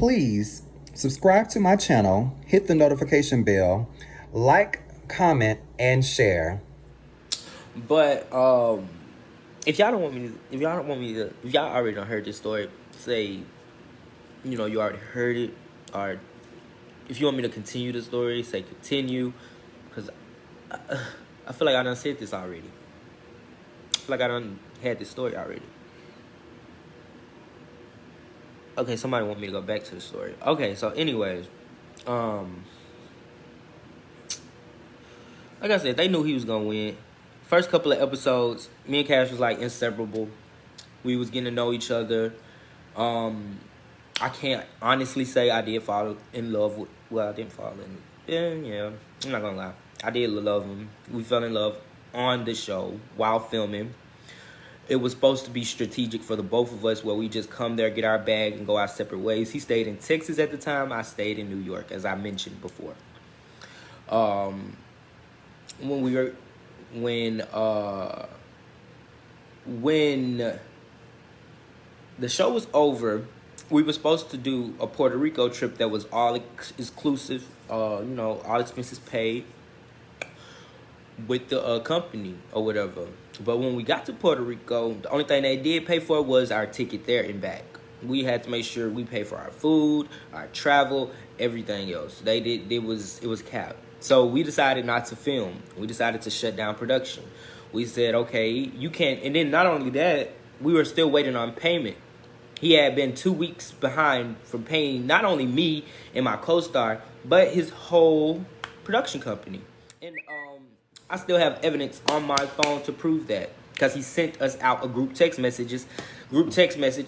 Please subscribe to my channel, hit the notification bell, like, comment, and share. But if y'all already done heard this story, say, you already heard it, or if you want me to continue the story, say continue, because I feel like I done said this already. I feel like I done had this story already. Okay, somebody want me to go back to the story. Okay, so anyways, like I said, they knew he was gonna win. First couple of episodes, me and Kash was like inseparable. We was getting to know each other. I can't honestly say I did fall in love with. Well, I didn't fall in. Yeah, I'm not gonna lie. I did love him. We fell in love on the show while filming. It was supposed to be strategic for the both of us, where we just come there, get our bag, and go our separate ways. He stayed in Texas at the time. I stayed in New York, as I mentioned before. When the show was over, we were supposed to do a Puerto Rico trip that was all exclusive, all expenses paid with the company or whatever. But when we got to Puerto Rico, the only thing they did pay for was our ticket there and back. We had to make sure we paid for our food, our travel, everything else. It was capped. So we decided not to film. We decided to shut down production. We said, okay, you can't. And then not only that, we were still waiting on payment. He had been 2 weeks behind from paying not only me and my co-star, but his whole production company. And I still have evidence on my phone to prove that, because he sent us out a group text message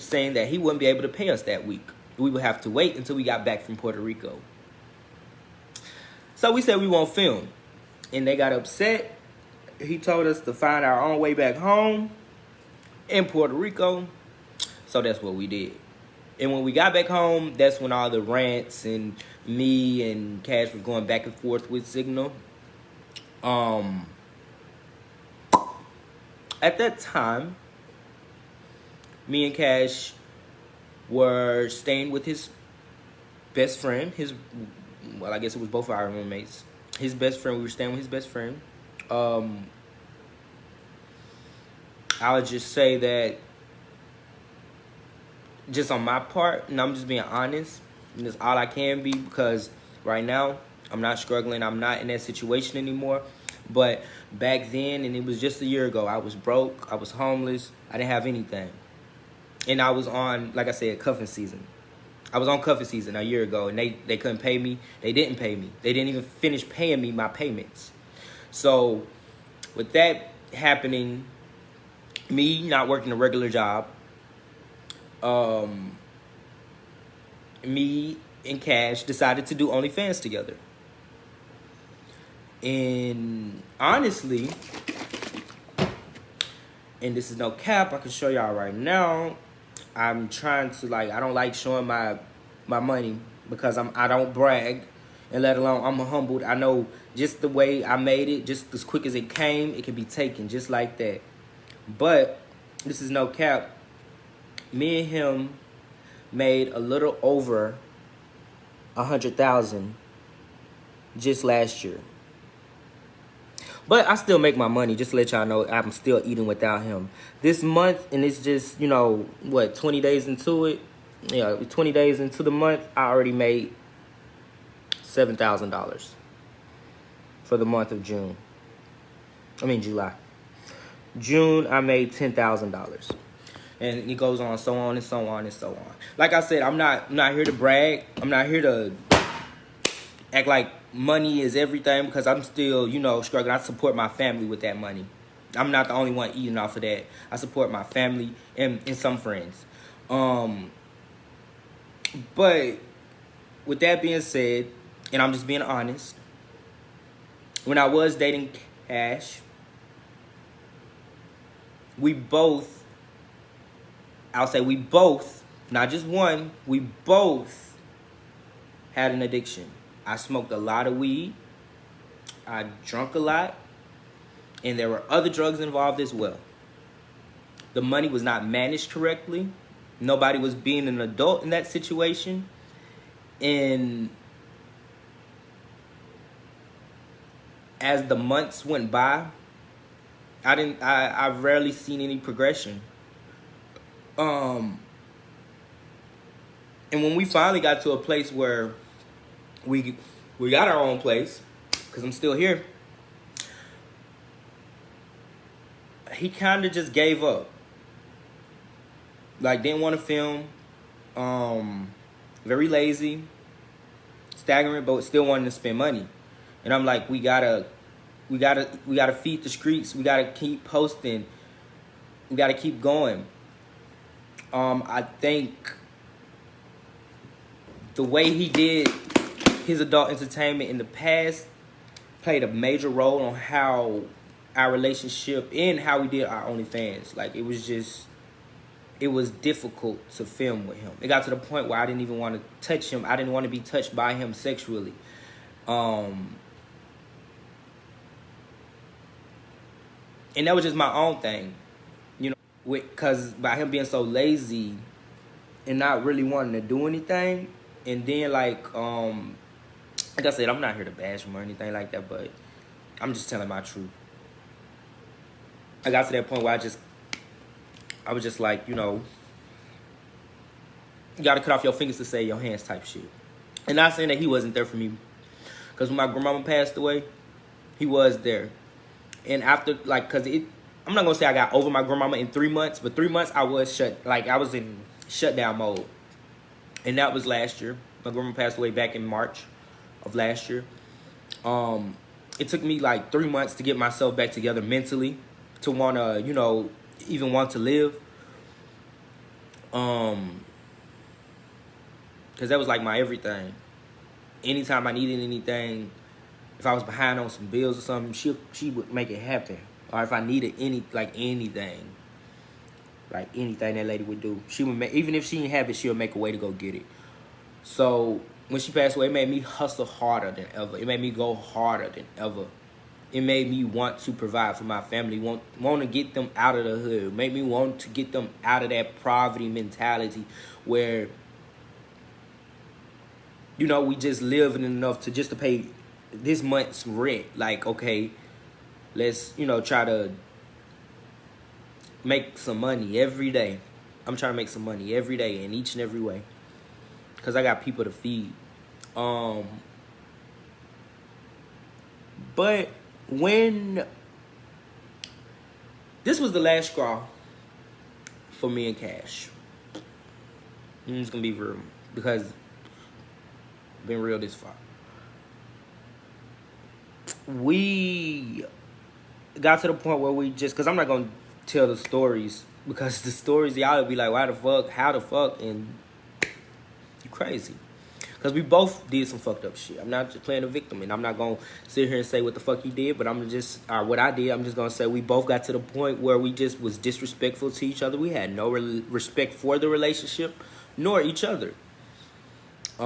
saying that he wouldn't be able to pay us that week. We would have to wait until we got back from Puerto Rico. So we said we won't film, and they got upset. He told us to find our own way back home in Puerto Rico. So that's what we did. And when we got back home, that's when all the rants and me and Kash was going back and forth with Signal. At that time, me and Kash were staying with his best friend. I guess it was both of our roommates. His best friend, we were staying with his best friend. I would just say that, just on my part, and I'm just being honest, and that's all I can be, because right now I'm not struggling. I'm not in that situation anymore. But back then, and it was just a year ago, I was broke. I was homeless. I didn't have anything. And I was on, like I said, cuffing season. I was on cuffing season a year ago, and they couldn't pay me. They didn't pay me. They didn't even finish paying me my payments. So with that happening, me not working a regular job, me and Kash decided to do Onlyfans together. And honestly, and this is no cap, I can show y'all right now, I'm trying to, I don't like showing my money, because I don't brag, and let alone I'm humbled. I know just the way I made it, just as quick as it came, it can be taken just like that. But this is no cap. Me and him made a little over 100,000 just last year. But I still make my money, just to let y'all know I'm still eating without him. This month, and it's just, 20 days into it? Yeah, 20 days into the month, I already made $7,000 for the month of July. June, I made $10,000. And it goes on, so on and so on and so on. Like I said, I'm not here to brag. I'm not here to act like money is everything, because I'm still, struggling. I support my family with that money. I'm not the only one eating off of that. I support my family and some friends. But with that being said, and I'm just being honest, when I was dating Kash, we both, not just one, we both had an addiction. I smoked a lot of weed. I drank a lot. And there were other drugs involved as well. The money was not managed correctly. Nobody was being an adult in that situation. And as the months went by, I've rarely seen any progression. And when we finally got to a place where we got our own place, because I'm still here, he kind of just gave up. Like, didn't want to film. Very lazy, stagnant, but still wanting to spend money. And I'm like, we gotta feed the streets. We gotta keep posting. We gotta keep going. I think the way he did his adult entertainment in the past played a major role on how our relationship and how we did our OnlyFans. Like, it was difficult to film with him. It got to the point where I didn't even want to touch him. I didn't want to be touched by him sexually. And that was just my own thing, you know, because by him being so lazy and not really wanting to do anything. And then, like I said, I'm not here to bash him or anything like that, but I'm just telling my truth. I got to that point where I was just like, you know, you got to cut off your fingers to save your hands type shit. And not saying that he wasn't there for me, because when my grandmama passed away, he was there. And after, like, because I'm not going to say I got over my grandmama in 3 months, but 3 months I was I was in shutdown mode. And that was last year. My grandma passed away back in March of last year. It took me like 3 months to get myself back together mentally, to want to, you know, even want to live. Because that was like my everything. Anytime I needed anything, if I was behind on some bills or something, she would make it happen. Or if I needed anything that lady would do, she would make, even if she didn't have it, she would make a way to go get it. So when she passed away, it made me hustle harder than ever. It made me go harder than ever. It made me want to provide for my family, want to get them out of the hood. It made me want to get them out of that poverty mentality where, you know, we just living enough to pay this month's rent. Like, okay, let's, you know, try to make some money every day. I'm trying to make some money every day in each and every way, because I got people to feed. But when this was the last straw for me and Kash, I'm just gonna be real, because I've been real this far. We got to the point where we just, because I'm not gonna tell the stories, because the stories y'all would be like, why the fuck, how the fuck, and you crazy. Because we both did some fucked up shit. I'm not just playing a victim, and I'm not going to sit here and say what the fuck he did, but I'm just, or what I did, I'm just going to say we both got to the point where we just was disrespectful to each other. We had no respect for the relationship, nor each other. We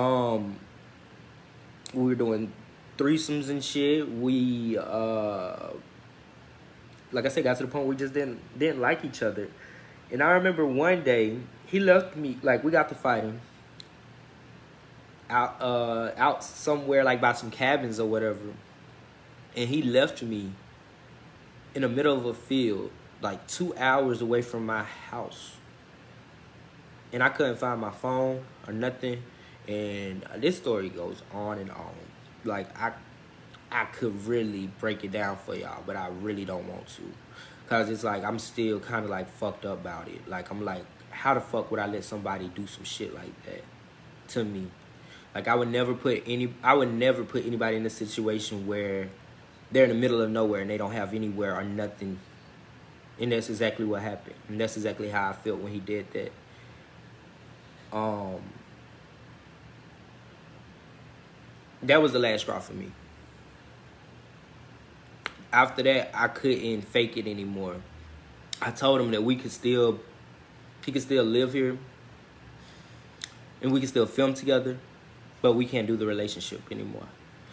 were doing threesomes and shit. We, like I said, got to the point where we just didn't like each other. And I remember one day, he left me, like, we got to fighting out somewhere, like by some cabins or whatever, and he left me in the middle of a field, like 2 hours away from my house, and I couldn't find my phone or nothing. And this story goes on and on. Like, I could really break it down for y'all, but I really don't want to, because it's like I'm still kind of like fucked up about it. Like, I'm like, how the fuck would I let somebody do some shit like that to me? Like, I would never put anybody in a situation where they're in the middle of nowhere and they don't have anywhere or nothing. And that's exactly what happened. And that's exactly how I felt when he did that. That was the last straw for me. After that, I couldn't fake it anymore. I told him that he could still live here, and we could still film together, but we can't do the relationship anymore.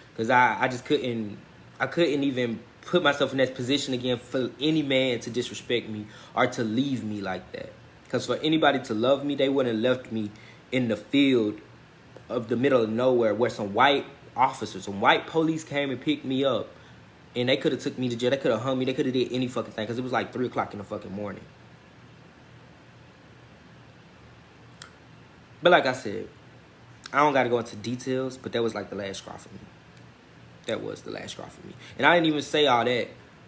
Because I just couldn't even put myself in that position again for any man to disrespect me or to leave me like that. Because for anybody to love me, they wouldn't have left me in the field of the middle of nowhere where some white officers, some white police came and picked me up. And they could have took me to jail. They could have hung me. They could have did any fucking thing because it was like 3 o'clock in the fucking morning. But like I said, I don't got to go into details, but that was like the last straw for me. That was the last straw for me. And I didn't even say all that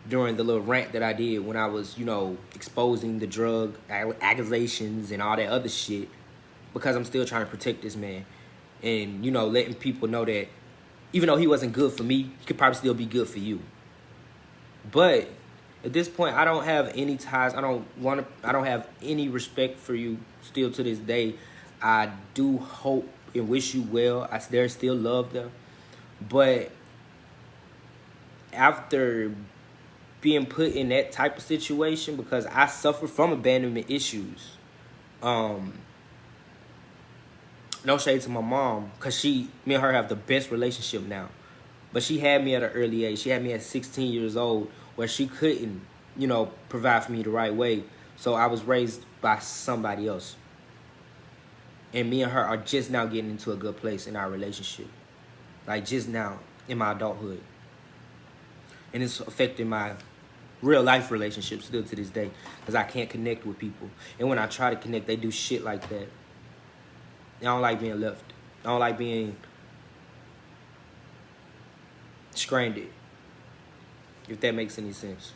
during the little rant that I did when I was, you know, exposing the drug accusations and all that other shit, because I'm still trying to protect this man. And, you know, letting people know that even though he wasn't good for me, he could probably still be good for you. But at this point, I don't have any ties. I don't have any respect for you still to this day. I do hope and wish you well. There's still love there. But after being put in that type of situation, because I suffer from abandonment issues, no shade to my mom, because me and her have the best relationship now. But she had me at an early age. She had me at 16 years old where she couldn't, you know, provide for me the right way. So I was raised by somebody else. And me and her are just now getting into a good place in our relationship. Like just now in my adulthood. And it's affecting my real life relationship still to this day. Because I can't connect with people. And when I try to connect, they do shit like that. I don't like being left. I don't like being stranded, if that makes any sense.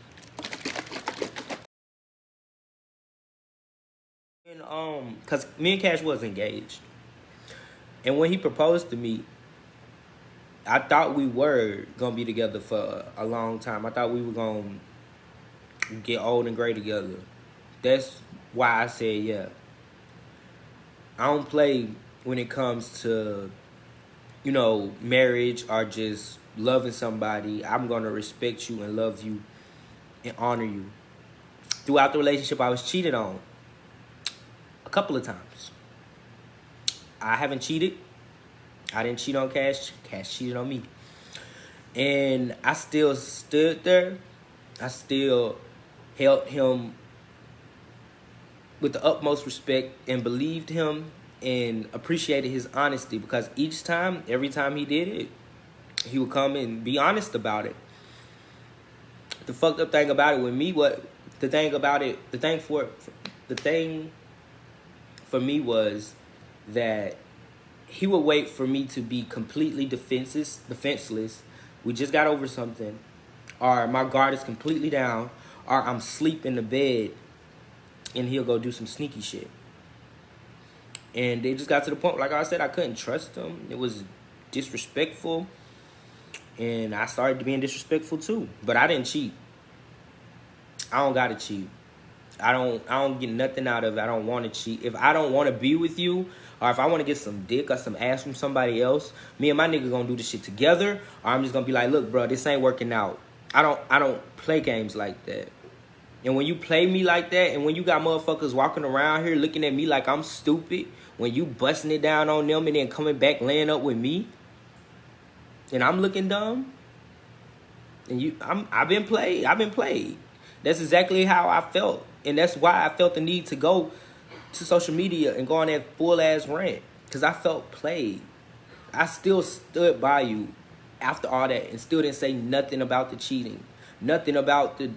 And cause me and Kash was engaged, and when he proposed to me, I thought we were gonna be together for a long time. I thought we were gonna get old and gray together. That's why I said yeah. I don't play when it comes to, you know, marriage or just loving somebody. I'm going to respect you and love you and honor you. Throughout the relationship, I was cheated on a couple of times. I haven't cheated. I didn't cheat on Kash. Kash cheated on me. And I still stood there. I still held him with the utmost respect and believed him and appreciated his honesty, because every time he did it, he would come and be honest about it. The fucked up thing about it with me, the thing for me was that he would wait for me to be completely defenseless. We just got over something, or my guard is completely down, or I'm asleep in the bed, and he'll go do some sneaky shit. And they just got to the point, like I said, I couldn't trust him. It was disrespectful. And I started being disrespectful too. But I didn't cheat. I don't gotta cheat. I don't get nothing out of it. I don't want to cheat. If I don't want to be with you, or if I want to get some dick or some ass from somebody else, me and my nigga gonna do this shit together. Or I'm just gonna be like, look, bro, this ain't working out. I don't play games like that. And when you play me like that, and when you got motherfuckers walking around here looking at me like I'm stupid, when you busting it down on them and then coming back laying up with me, and I'm looking dumb, and I've been played. That's exactly how I felt, and that's why I felt the need to go to social media and go on that full ass rant, because I felt played. I still stood by you after all that, and still didn't say nothing about the cheating. Nothing about the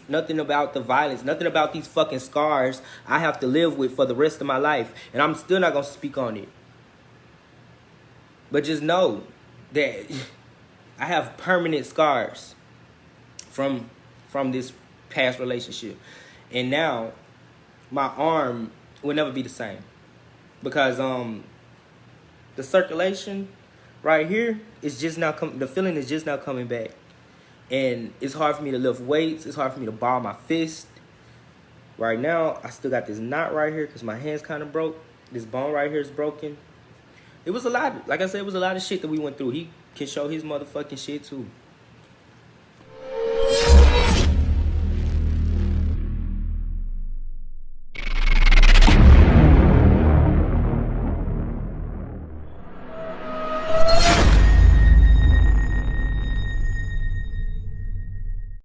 nothing about the violence, nothing about these fucking scars I have to live with for the rest of my life. And I'm still not going to speak on it. But just know that I have permanent scars from this past relationship. And now my arm will never be the same. Because the circulation right here is just now the feeling is just now coming back. And it's hard for me to lift weights. It's hard for me to ball my fist. Right now, I still got this knot right here because my hand's kind of broke. This bone right here is broken. It was a lot. Like I said, it was a lot of shit that we went through. He can show his motherfucking shit too.